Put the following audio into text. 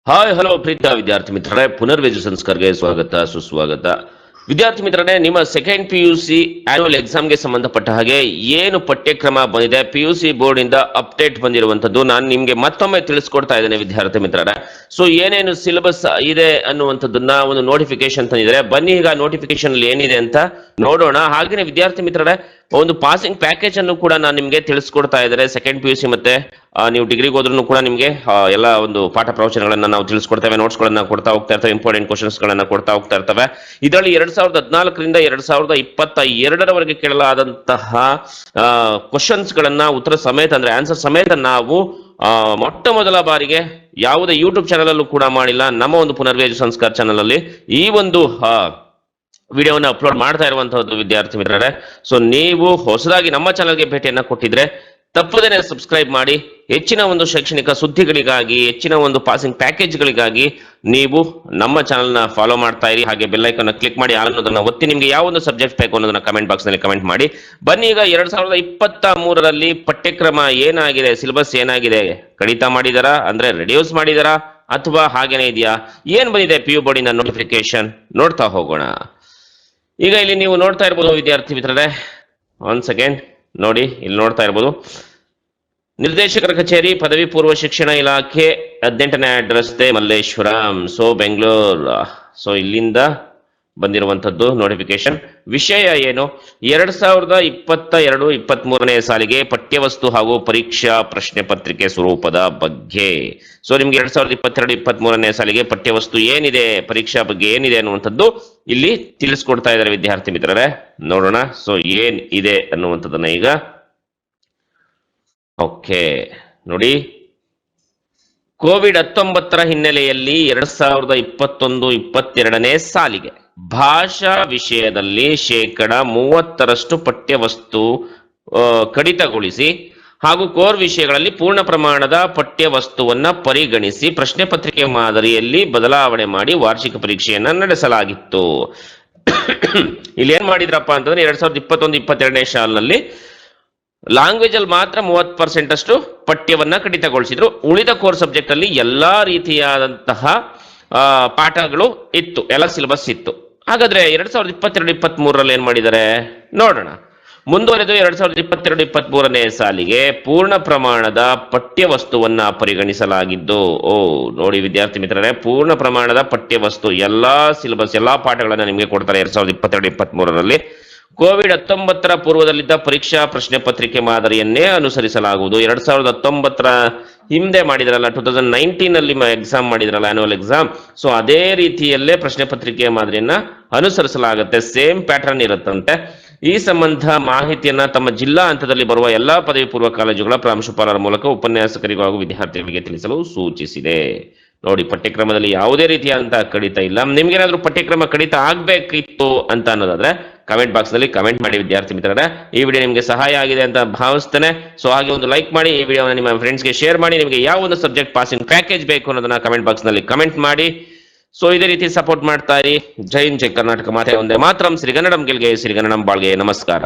Hi hello ಪ್ರೀತ ವಿದ್ಯಾರ್ಥಿ ಮಿತ್ರರೇ, ಪುನರ್ವೇಜು ಸಂಸ್ಕಾರಕ್ಕೆ ಸ್ವಾಗತ ಸುಸ್ವಾಗತ. ವಿದ್ಯಾರ್ಥಿ ಮಿತ್ರರೇ, ನಿಮ್ಮ ಸೆಕೆಂಡ್ PUC ಆನ್ಯುವಲ್ ಎಕ್ಸಾಮ್ಗೆ ಸಂಬಂಧಪಟ್ಟ ಹಾಗೆ ಏನು ಪಠ್ಯಕ್ರಮ ಬಂದಿದೆ, PUC ಬೋರ್ಡ್ ಇಂದ ಅಪ್ಡೇಟ್ ಬಂದಿರುವಂತದ್ದು ನಾನು ನಿಮ್ಗೆ ಮತ್ತೊಮ್ಮೆ ತಿಳಿಸ್ಕೊಡ್ತಾ ಇದ್ದೇನೆ ವಿದ್ಯಾರ್ಥಿ ಮಿತ್ರರೇ. ಸೊ ಏನೇನು ಸಿಲೆಬಸ್ ಇದೆ ಅನ್ನುವಂಥದ್ದನ್ನ ಒಂದು ನೋಟಿಫಿಕೇಶನ್ ತಂದಿದ್ದಾರೆ. ಬನ್ನಿ ಈಗ ನೋಟಿಫಿಕೇಶನ್ ಅಲ್ಲಿ ಏನಿದೆ ಅಂತ ನೋಡೋಣ. ಹಾಗೇನೆ ವಿದ್ಯಾರ್ಥಿ ಮಿತ್ರರೇ, ಒಂದು ಪಾಸಿಂಗ್ ಪ್ಯಾಕೇಜ್ ಅನ್ನು ಕೂಡ ನಾನು ನಿಮ್ಗೆ ತಿಳಿಸ್ಕೊಡ್ತಾ ಇದ್ದಾರೆ. ಸೆಕೆಂಡ್ PUC ಮತ್ತೆ ನೀವು ಡಿಗ್ರಿಗೆ ಹೋದ್ರೂ ಕೂಡ ನಿಮ್ಗೆ ಎಲ್ಲ ಒಂದು ಪಾಠ ಪ್ರವಚನಗಳನ್ನ ನಾವು ತಿಳಿಸ್ಕೊಡ್ತೇವೆ, ನೋಟ್ಸ್ ಗಳನ್ನ ಕೊಡ್ತಾ ಹೋಗ್ತಾ ಇರ್ತೇವೆ, ಇಂಪಾರ್ಟೆಂಟ್ ಕ್ವಶನ್ಸ್ ಗಳನ್ನ ಕೊಡ್ತಾ ಹೋಗ್ತಾ ಇರ್ತವೆ. ಇದರಲ್ಲಿ 2014ರಿಂದ 2022ರವರೆಗೆ ಕೇಳಲಾದಂತಹ ಕ್ವಶನ್ಸ್ ಗಳನ್ನ ಉತ್ತರ ಸಮೇತ ಅಂದ್ರೆ ಆನ್ಸರ್ ಸಮೇತ ನಾವು ಮೊಟ್ಟ ಮೊದಲ ಬಾರಿಗೆ ಯಾವುದೇ ಯೂಟ್ಯೂಬ್ ಚಾನಲ್ ಅಲ್ಲೂ ಕೂಡ ಮಾಡಿಲ್ಲ. ನಮ್ಮ ಒಂದು ಪುನರ್ವೇಜು ಸಂಸ್ಕಾರ ಚಾನಲ್ ಅಲ್ಲಿ ಈ ಒಂದು ವಿಡಿಯೋನ ಅಪ್ಲೋಡ್ ಮಾಡ್ತಾ ಇರುವಂತಹದ್ದು ವಿದ್ಯಾರ್ಥಿ ಮಿತ್ರರೇ. ಸೊ ನೀವು ಹೊಸದಾಗಿ ನಮ್ಮ ಚಾನಲ್ಗೆ ಭೇಟಿಯನ್ನ ಕೊಟ್ಟಿದ್ರೆ ತಪ್ಪದೇನೆ ಸಬ್ಸ್ಕ್ರೈಬ್ ಮಾಡಿ. ಹೆಚ್ಚಿನ ಒಂದು ಶೈಕ್ಷಣಿಕ ಸುದ್ದಿಗಳಿಗಾಗಿ, ಹೆಚ್ಚಿನ ಒಂದು ಪಾಸಿಂಗ್ ಪ್ಯಾಕೇಜ್ಗಳಿಗಾಗಿ ನೀವು ನಮ್ಮ ಚಾನಲ್ನ ಫಾಲೋ ಮಾಡ್ತಾ ಇರಿ. ಹಾಗೆ ಬೆಲ್ ಐಕಾನ್ ಕ್ಲಿಕ್ ಮಾಡಿ ಆಲ್ ಅನ್ನೋದನ್ನ ಒತ್ತಿ. ನಿಮ್ಗೆ ಯಾವ ಒಂದು ಸಬ್ಜೆಕ್ಟ್ ಬೇಕು ಅನ್ನೋದನ್ನ ಕಮೆಂಟ್ ಬಾಕ್ಸ್ ನಲ್ಲಿ ಕಮೆಂಟ್ ಮಾಡಿ. ಬನ್ನಿ ಈಗ 2023ರಲ್ಲಿ ಪಠ್ಯಕ್ರಮ ಏನಾಗಿದೆ, ಸಿಲೆಬಸ್ ಏನಾಗಿದೆ, ಕಡಿತ ಮಾಡಿದಾರಾ ಅಂದ್ರೆ ರೆಡ್ಯೂಸ್ ಮಾಡಿದಾರಾ ಅಥವಾ ಹಾಗೇನೆ ಇದೆಯಾ, ಏನ್ ಬಂದಿದೆ PU ಬೋರ್ಡ್ ಇಂದ ನೋಟಿಫಿಕೇಶನ್ ನೋಡ್ತಾ ಹೋಗೋಣ. ಈಗ ಇಲ್ಲಿ ನೀವು ನೋಡ್ತಾ ಇರ್ಬೋದು ವಿದ್ಯಾರ್ಥಿ ಮಿತ್ರರೇ, ಒನ್ ಸೆಕೆಂಡ್ ನೋಡಿ, ಇಲ್ಲಿ ನೋಡ್ತಾ ಇರ್ಬೋದು ನಿರ್ದೇಶಕರ ಕಚೇರಿ, ಪದವಿ ಪೂರ್ವ ಶಿಕ್ಷಣ ಇಲಾಖೆ, 18ನೇ ರಸ್ತೆ, ಮಲ್ಲೇಶ್ವರಂ, ಸೊ ಬೆಂಗಳೂರು. ಸೊ ಇಲ್ಲಿಂದ ಬಂದಿರುವಂತದ್ದು ನೋಟಿಫಿಕೇಶನ್. ವಿಷಯ ಏನು, 2022-23ನೇ ಸಾಲಿಗೆ ಪಠ್ಯವಸ್ತು ಹಾಗೂ ಪರೀಕ್ಷಾ ಪ್ರಶ್ನೆ ಪತ್ರಿಕೆ ಸ್ವರೂಪದ ಬಗ್ಗೆ. ಸೊ ನಿಮ್ಗೆ 2022-23ನೇ ಸಾಲಿಗೆ ಪಠ್ಯವಸ್ತು ಏನಿದೆ, ಪರೀಕ್ಷಾ ಬಗ್ಗೆ ಏನಿದೆ ಅನ್ನುವಂಥದ್ದು ಇಲ್ಲಿ ತಿಳಿಸ್ಕೊಡ್ತಾ ಇದ್ದಾರೆ ವಿದ್ಯಾರ್ಥಿ ಮಿತ್ರರೇ. ನೋಡೋಣ ಸೊ ಏನ್ ಇದೆ ಅನ್ನುವಂಥದ್ದನ್ನ ಈಗ. ಓಕೆ ನೋಡಿ, ಕೋವಿಡ್-19 ಹಿನ್ನೆಲೆಯಲ್ಲಿ 2021-22ನೇ ಸಾಲಿಗೆ ಭಾಷಾ ವಿಷಯದಲ್ಲಿ 30% ಪಠ್ಯವಸ್ತು ಕಡಿತಗೊಳಿಸಿ ಹಾಗೂ ಕೋರ್ ವಿಷಯಗಳಲ್ಲಿ ಪೂರ್ಣ ಪ್ರಮಾಣದ ಪಠ್ಯವಸ್ತುವನ್ನ ಪರಿಗಣಿಸಿ ಪ್ರಶ್ನೆ ಪತ್ರಿಕೆ ಮಾದರಿಯಲ್ಲಿ ಬದಲಾವಣೆ ಮಾಡಿ ವಾರ್ಷಿಕ ಪರೀಕ್ಷೆಯನ್ನ ನಡೆಸಲಾಗಿತ್ತು. ಇಲ್ಲಿ ಏನ್ ಮಾಡಿದ್ರಪ್ಪ ಅಂತಂದ್ರೆ 2021-22ನೇ ಸಾಲಿನಲ್ಲಿ ಲ್ಯಾಂಗ್ವೇಜ್ ಅಲ್ಲಿ ಮಾತ್ರ 30% ಅಷ್ಟು ಪಠ್ಯವನ್ನ ಕಡಿತಗೊಳಿಸಿದ್ರು. ಉಳಿದ ಕೋರ್ ಸಬ್ಜೆಕ್ಟ್ ಅಲ್ಲಿ ಎಲ್ಲಾ ರೀತಿಯಾದಂತಹ ಪಾಠಗಳು ಇತ್ತು, ಎಲ್ಲ ಸಿಲೆಬಸ್ ಇತ್ತು. ಹಾಗಾದ್ರೆ 2022-23ರಲ್ಲಿ ಏನ್ ಮಾಡಿದ್ದಾರೆ ನೋಡೋಣ. ಮುಂದುವರೆದು 2022-23ನೇ ಸಾಲಿಗೆ ಪೂರ್ಣ ಪ್ರಮಾಣದ ಪಠ್ಯವಸ್ತುವನ್ನ ಪರಿಗಣಿಸಲಾಗಿದ್ದು. ನೋಡಿ ವಿದ್ಯಾರ್ಥಿ ಮಿತ್ರರೇ, ಪೂರ್ಣ ಪ್ರಮಾಣದ ಪಠ್ಯವಸ್ತು ಎಲ್ಲಾ ಸಿಲೆಬಸ್ ಎಲ್ಲಾ ಪಾಠಗಳನ್ನ ನಿಮಗೆ ಕೊಡ್ತಾರೆ 2022-23ರಲ್ಲಿ. ಕೋವಿಡ್-19 ಪೂರ್ವದಲ್ಲಿದ್ದ ಪರೀಕ್ಷಾ ಪ್ರಶ್ನೆ ಪತ್ರಿಕೆ ಮಾದರಿಯನ್ನೇ ಅನುಸರಿಸಲಾಗುವುದು. 2019 ಹಿಂದೆ ಮಾಡಿದ್ರಲ್ಲ, 2019ನಲ್ಲಿ ಎಕ್ಸಾಮ್ ಮಾಡಿದ್ರಲ್ಲ ಆನ್ಯುವಲ್ ಎಕ್ಸಾಮ್, ಸೊ ಅದೇ ರೀತಿಯಲ್ಲೇ ಪ್ರಶ್ನೆ ಪತ್ರಿಕೆಯ ಮಾದರಿಯನ್ನ ಅನುಸರಿಸಲಾಗುತ್ತೆ. ಸೇಮ್ ಪ್ಯಾಟರ್ನ್ ಇರುತ್ತಂತೆ. ಈ ಸಂಬಂಧ ಮಾಹಿತಿಯನ್ನ ತಮ್ಮ ಜಿಲ್ಲಾ ಹಂತದಲ್ಲಿ ಬರುವ ಎಲ್ಲಾ ಪದವಿ ಪೂರ್ವ ಕಾಲೇಜುಗಳ ಪ್ರಾಂಶುಪಾಲರ ಮೂಲಕ ಉಪನ್ಯಾಸಕರಿಗೂ ಹಾಗೂ ವಿದ್ಯಾರ್ಥಿಗಳಿಗೆ ತಿಳಿಸಲು ಸೂಚಿಸಿದೆ. ನೋಡಿ, ಪಠ್ಯಕ್ರಮದಲ್ಲಿ ಯಾವುದೇ ರೀತಿಯಾದಂತಹ ಕಡಿತ ಇಲ್ಲ. ನಿಮ್ಗೇನಾದ್ರೂ ಪಠ್ಯಕ್ರಮ ಕಡಿತ ಆಗ್ಬೇಕಿತ್ತು ಅಂತ ಅನ್ನೋದಾದ್ರೆ ಕಮೆಂಟ್ ಬಾಕ್ಸ್ ನಲ್ಲಿ ಕಮೆಂಟ್ ಮಾಡಿ ವಿದ್ಯಾರ್ಥಿ ಮಿತ್ರರೇ. ಈ ವಿಡಿಯೋ ನಿಮಗೆ ಸಹಾಯ ಆಗಿದೆ ಅಂತ ಭಾವಿಸ್ತೇನೆ. ಸೊ ಹಾಗೆ ಒಂದು ಲೈಕ್ ಮಾಡಿ, ಈ ವಿಡಿಯೋನ ನಿಮ್ಮ ಫ್ರೆಂಡ್ಸ್ಗೆ ಶೇರ್ ಮಾಡಿ. ನಿಮಗೆ ಯಾವ ಒಂದು ಸಬ್ಜೆಕ್ಟ್ ಪಾಸಿಂಗ್ ಪ್ಯಾಕೇಜ್ ಬೇಕು ಅನ್ನೋದನ್ನ ಕಮೆಂಟ್ ಬಾಕ್ಸ್ ನಲ್ಲಿ ಕಮೆಂಟ್ ಮಾಡಿ. ಸೊ ಇದೇ ರೀತಿ ಸಪೋರ್ಟ್ ಮಾಡ್ತಾ ಇರಿ. ಜೈ ಹಿಂದ್, ಜೈ ಕರ್ನಾಟಕ ಮಾತೆ ಒಂದೇ ಮಾತರಂ. ಸಿರಿಗನ್ನಡಂ ಗೆಲ್ಗೆ, ಸಿರಿಗನ್ನಡಂ ಬಾಳ್ಗೆ. ನಮಸ್ಕಾರ.